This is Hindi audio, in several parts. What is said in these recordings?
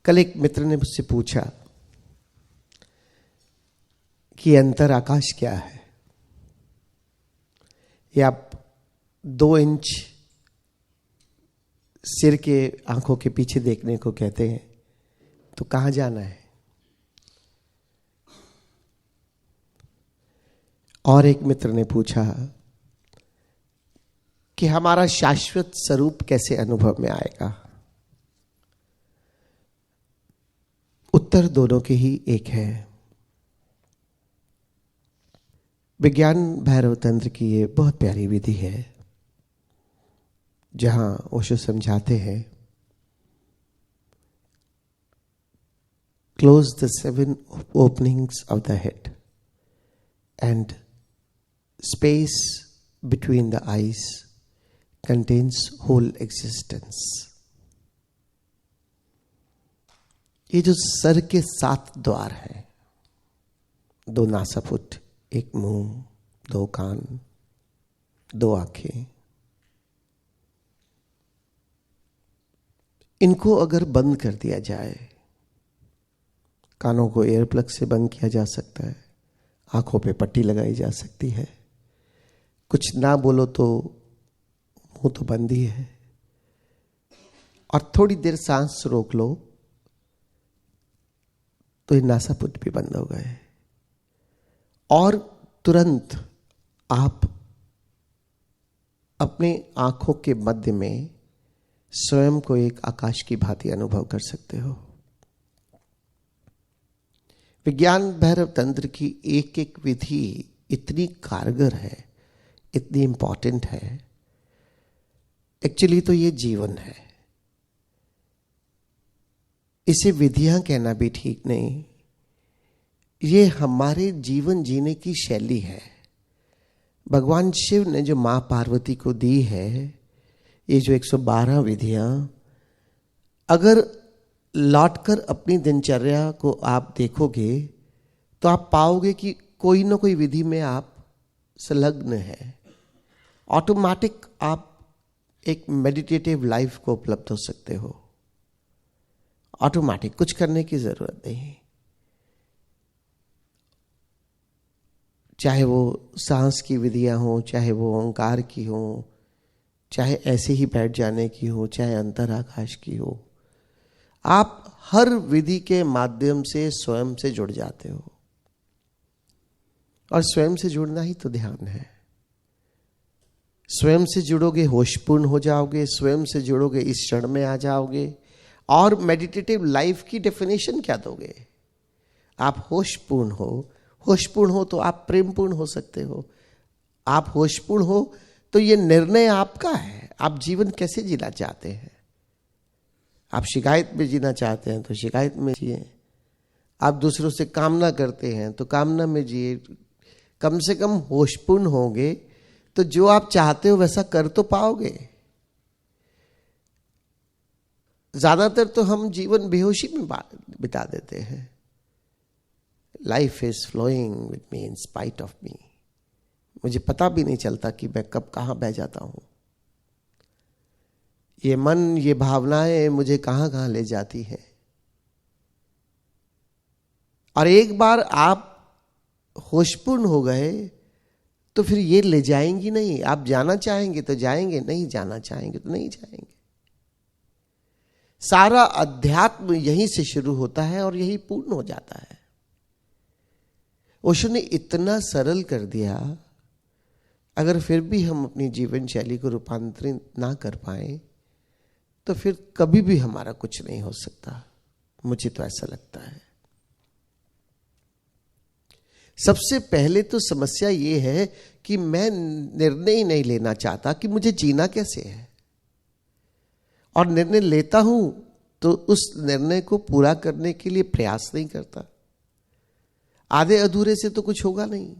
कल एक मित्र ने मुझसे पूछा कि अंतर आकाश क्या है। ये आप 2 इंच सिर के आंखों के पीछे देखने को कहते हैं, तो कहां जाना है? और एक मित्र ने पूछा कि हमारा शाश्वत स्वरूप कैसे अनुभव में आएगा। उत्तर दोनों के ही एक है। विज्ञान भैरव तंत्र की ये बहुत प्यारी विधि है, जहां ओशो समझाते हैं, close the 7 openings of the head and space between the eyes contains whole existence। ये जो सर के 7 द्वार है, 2 नासापुट, 1 मुंह, 2 कान, 2 आंखें, इनको अगर बंद कर दिया जाए, कानों को एयर प्लग से बंद किया जा सकता है, आंखों पे पट्टी लगाई जा सकती है, कुछ ना बोलो तो मुंह तो बंद ही है, और थोड़ी देर सांस रोक लो तो ये नासापुट भी बंद हो गए, और तुरंत आप अपने आंखों के मध्य में स्वयं को एक आकाश की भांति अनुभव कर सकते हो। विज्ञान भैरव तंत्र की एक एक विधि इतनी कारगर है, इतनी इंपॉर्टेंट है। एक्चुअली तो ये जीवन है, इसे विधियां कहना भी ठीक नहीं, ये हमारे जीवन जीने की शैली है। भगवान शिव ने जो मां पार्वती को दी है, ये जो 112 विधियां, अगर लौटकर अपनी दिनचर्या को आप देखोगे तो आप पाओगे कि कोई ना कोई विधि में आप संलग्न है। ऑटोमेटिक आप एक मेडिटेटिव लाइफ को उपलब्ध हो सकते हो। ऑटोमेटिक, कुछ करने की जरूरत नहीं। चाहे वो सांस की विधियां हो, चाहे वो ओंकार की हो, चाहे ऐसे ही बैठ जाने की हो, चाहे अंतर आकाश की हो, आप हर विधि के माध्यम से स्वयं से जुड़ जाते हो। और स्वयं से जुड़ना ही तो ध्यान है। स्वयं से जुड़ोगे, होशपूर्ण हो जाओगे, स्वयं से जुड़ोगे, इस क्षण में आ जाओगे। और मेडिटेटिव लाइफ की डेफिनेशन क्या दोगे? आप होशपूर्ण हो तो आप प्रेमपूर्ण हो सकते हो। आप होशपूर्ण हो तो ये निर्णय आपका है, आप जीवन कैसे जीना चाहते हैं। आप शिकायत में जीना चाहते हैं तो शिकायत में जिए, आप दूसरों से कामना करते हैं तो कामना में जिए। कम से कम होशपूर्ण होंगे तो जो आप चाहते हो वैसा कर तो पाओगे। ज्यादातर तो हम जीवन बेहोशी में बिता देते हैं। Life is flowing with me in spite of me. मुझे पता भी नहीं चलता कि मैं कब कहां बह जाता हूं। ये मन, ये भावनाएं मुझे कहां कहां ले जाती हैं। और एक बार आप होशपूर्ण हो गए तो फिर ये ले जाएंगी नहीं। आप जाना चाहेंगे तो जाएंगे, नहीं जाना चाहेंगे तो नहीं जाएंगे। सारा अध्यात्म यहीं से शुरू होता है और यही पूर्ण हो जाता है। ओशो ने इतना सरल कर दिया, अगर फिर भी हम अपनी जीवन शैली को रूपांतरित ना कर पाए तो फिर कभी भी हमारा कुछ नहीं हो सकता। मुझे तो ऐसा लगता है। सबसे पहले तो समस्या ये है कि मैं निर्णय ही नहीं लेना चाहता कि मुझे जीना कैसे है, और निर्णय लेता हूं तो उस निर्णय को पूरा करने के लिए प्रयास नहीं करता। आधे अधूरे से तो कुछ होगा नहीं।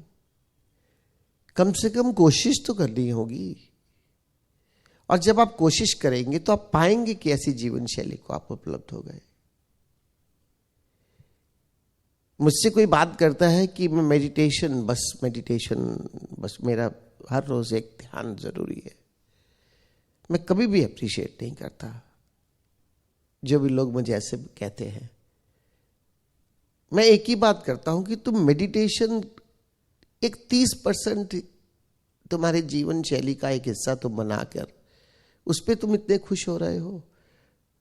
कम से कम कोशिश तो करनी होगी। और जब आप कोशिश करेंगे तो आप पाएंगे कि ऐसी जीवन शैली को आप उपलब्ध हो गए। मुझसे कोई बात करता है कि मैं मेडिटेशन बस मेरा हर रोज एक ध्यान जरूरी है, मैं कभी भी अप्रिशिएट नहीं करता। जो भी लोग मुझे ऐसे कहते हैं, मैं एक ही बात करता हूं कि तुम मेडिटेशन एक 30% तुम्हारे जीवन शैली का एक हिस्सा तुम बनाकर उस पर तुम इतने खुश हो रहे हो,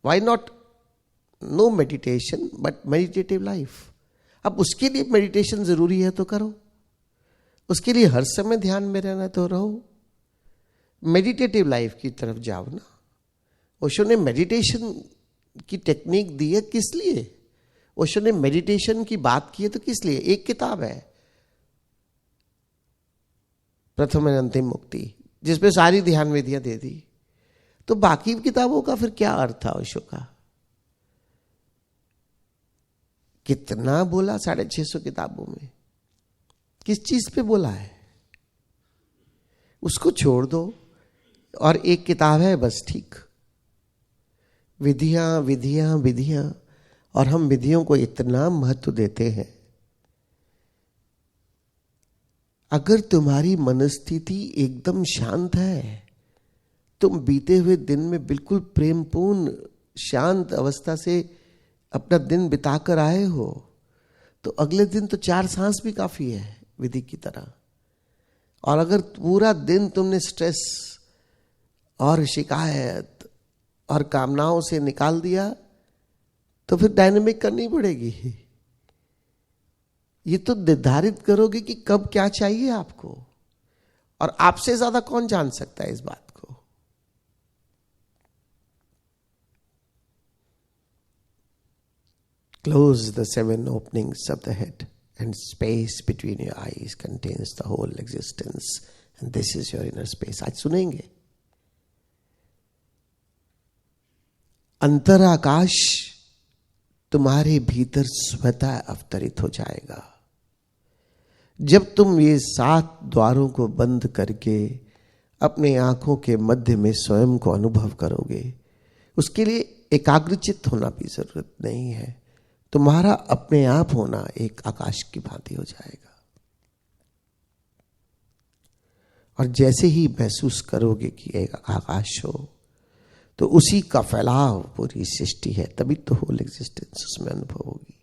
why not no meditation but meditative life. अब उसके लिए मेडिटेशन जरूरी है तो करो, उसके लिए हर समय ध्यान में रहना तो रहो, मेडिटेटिव लाइफ की तरफ जाओ ना। ओशो ने मेडिटेशन की टेक्निक दी है किस लिए? ओशो ने मेडिटेशन की बात की है तो किस लिए? एक किताब है प्रथम एवं अंतिम मुक्ति, जिसपे सारी ध्यान विधियां दे दी, तो बाकी किताबों का फिर क्या अर्थ था ओशो का? कितना बोला 650 किताबों में, किस चीज पे बोला है? उसको छोड़ दो और एक किताब है बस, ठीक। विधियां विधियां विधियां, और हम विधियों को इतना महत्व देते हैं। अगर तुम्हारी मनस्थिति एकदम शांत है, तुम बीते हुए दिन में बिल्कुल प्रेमपूर्ण शांत अवस्था से अपना दिन बिताकर आए हो, तो अगले दिन तो 4 सांस भी काफी है विधि की तरह। और अगर पूरा दिन तुमने स्ट्रेस और शिकायत और कामनाओं से निकाल दिया, तो फिर डायनेमिक करनी पड़ेगी। ये तो निर्धारित करोगे कि कब क्या चाहिए आपको, और आपसे ज्यादा कौन जान सकता है इस बात को। Close the 7 openings of the head, and space between your eyes contains the whole existence, and this is your inner space. आज सुनेंगे अंतराकाश तुम्हारे भीतर स्वतः अवतरित हो जाएगा। जब तुम ये 7 द्वारों को बंद करके अपने आंखों के मध्य में स्वयं को अनुभव करोगे, उसके लिए एकाग्रचित्त होना भी जरूरत नहीं है, तुम्हारा अपने आप होना एक आकाश की भांति हो जाएगा। और जैसे ही महसूस करोगे कि एक आकाश हो, तो उसी का फैलाव पूरी सृष्टि है, तभी तो होल एग्जिस्टेंस उसमें अनुभव होगी।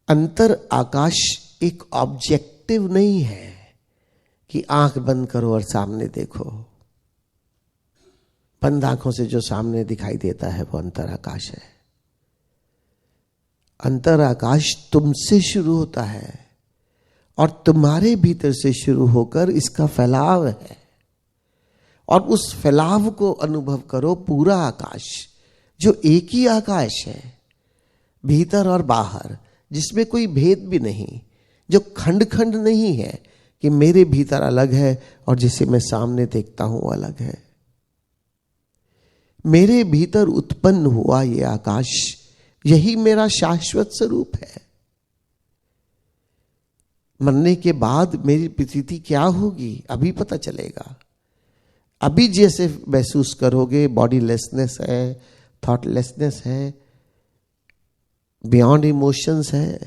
अंतर आकाश एक ऑब्जेक्टिव नहीं है कि आंख बंद करो और सामने देखो। बंद आंखों से जो सामने दिखाई देता है वो अंतर आकाश है। अंतर आकाश तुमसे शुरू होता है और तुम्हारे भीतर से शुरू होकर इसका फैलाव है, और उस फैलाव को अनुभव करो। पूरा आकाश जो एक ही आकाश है, भीतर और बाहर, जिसमें कोई भेद भी नहीं, जो खंड खंड नहीं है कि मेरे भीतर अलग है और जिसे मैं सामने देखता हूं वो अलग है। मेरे भीतर उत्पन्न हुआ ये आकाश, यही मेरा शाश्वत स्वरूप है। मरने के बाद मेरी स्थिति क्या होगी अभी पता चलेगा। अभी जैसे महसूस करोगे बॉडी लेसनेस है, थॉटलेसनेस है, बियॉन्ड इमोशंस है,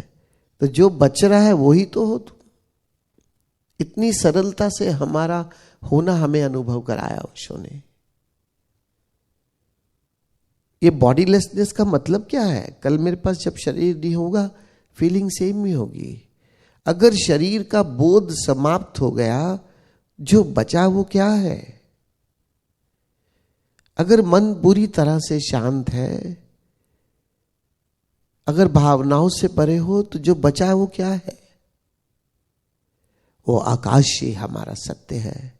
तो जो बच रहा है वही तो हो तुम। इतनी सरलता से हमारा होना हमें अनुभव कराया ओशो ने। ये बॉडीलेसनेस का मतलब क्या है? कल मेरे पास जब शरीर नहीं होगा, फीलिंग सेम ही होगी। अगर शरीर का बोध समाप्त हो गया, जो बचा वो क्या है? अगर मन पूरी तरह से शांत है, अगर भावनाओं से परे हो, तो जो बचा है वो क्या है? वो आकाश ही हमारा सत्य है,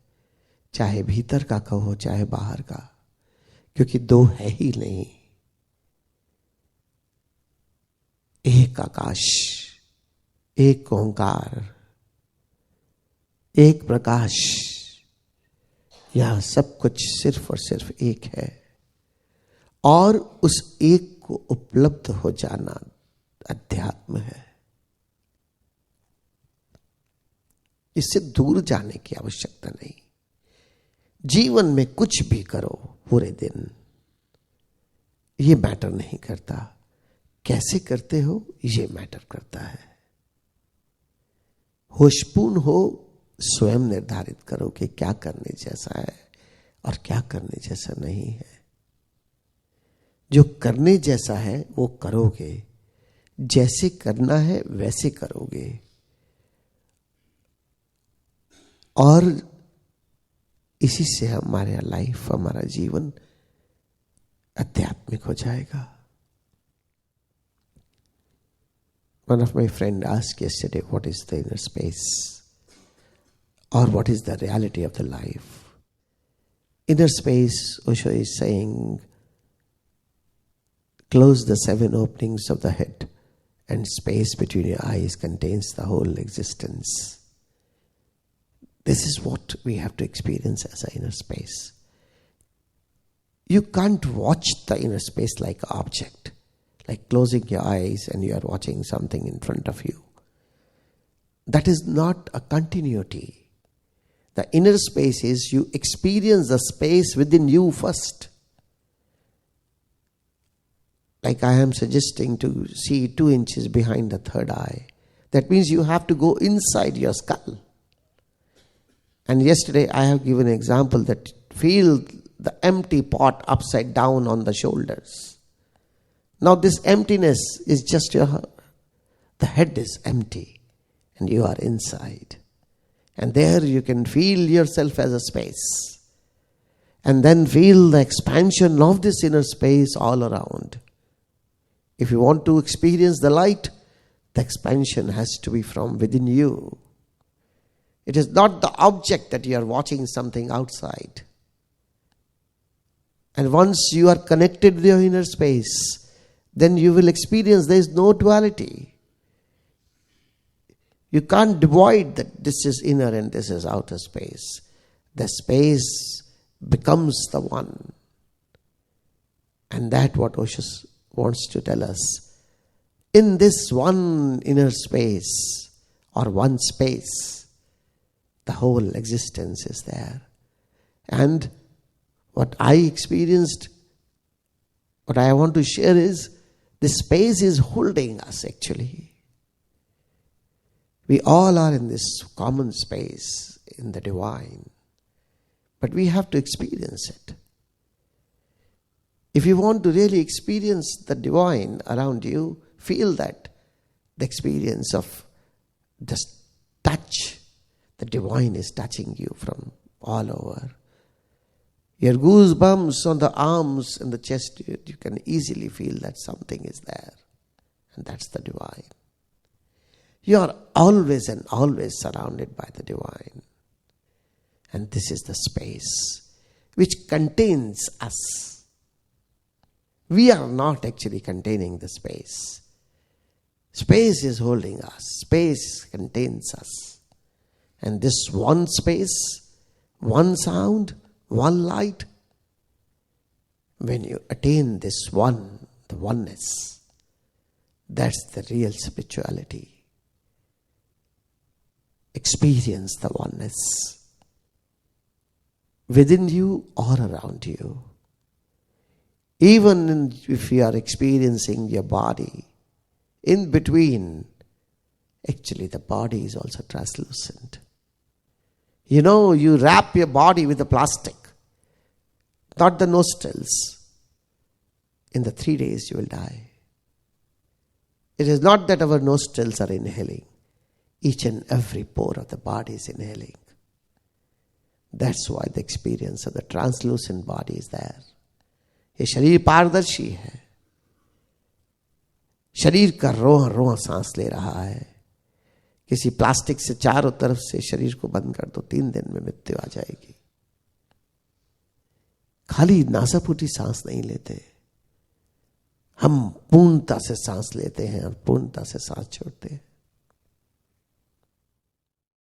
चाहे भीतर का कहो चाहे बाहर का, क्योंकि 2 है ही नहीं। एक आकाश, एक ओंकार, एक प्रकाश, यह सब कुछ सिर्फ और सिर्फ एक है। और उस एक को उपलब्ध हो जाना अध्यात्म है। इससे दूर जाने की आवश्यकता नहीं। जीवन में कुछ भी करो पूरे दिन, ये मैटर नहीं करता। कैसे करते हो ये मैटर करता है। होशपूर्ण हो, स्वयं निर्धारित करो कि क्या करने जैसा है और क्या करने जैसा नहीं है। जो करने जैसा है वो करोगे, जैसे करना है वैसे करोगे, और इसी से हमारा लाइफ, हमारा जीवन आध्यात्मिक हो जाएगा। One of my friend asked yesterday, what is the inner space? Or what is the reality of the life? Inner space, Osho is saying, close the 7 openings of the head, and space between your eyes contains the whole existence. This is what we have to experience as an inner space. You can't watch the inner space like an object, like closing your eyes and you are watching something in front of you. That is not a continuity. The inner space is you experience the space within you first. Like I am suggesting to see 2 inches behind the third eye. That means you have to go inside your skull. And yesterday I have given an example that feel the empty pot upside down on the shoulders. Now this emptiness is just the head is empty and you are inside. And there you can feel yourself as a space. And then feel the expansion of this inner space all around. If you want to experience the light, the expansion has to be from within you. It is not the object that you are watching something outside. And once you are connected with your inner space, then you will experience there is no duality. You can't divide that this is inner and this is outer space. The space becomes the one. And that's what Osho wants to tell us. In this one inner space, or one space, the whole existence is there. And what I experienced, what I want to share is, this space is holding us actually. We all are in this common space, in the divine. But we have to experience it. If you want to really experience the divine around you, feel that the experience of this touch, the divine is touching you from all over. Your goosebumps on the arms and the chest, you can easily feel that something is there. And that's the divine. You are always and always surrounded by the divine. And this is the space which contains us. We are not actually containing the space. Space is holding us. Space contains us. And this one space, one sound, one light, when you attain this one, the oneness, that's the real spirituality. Experience the oneness within you or around you. Even if you are experiencing your body, in between, actually the body is also translucent. You know, you wrap your body with the plastic, not the nostrils. In the 3 days you will die. It is not that our nostrils are inhaling. Each and every pore of the body is inhaling. That's why the experience of the translucent body is there. ये शरीर पारदर्शी है. शरीर का रोह रोह सांस ले रहा है. किसी प्लास्टिक से चारों तरफ से शरीर को बंद कर दो, 3 दिन में मृत्यु आ जाएगी. खाली नासापुटी सांस नहीं लेते, हम पूर्णता से सांस लेते हैं और पूर्णता से सांस छोड़ते हैं.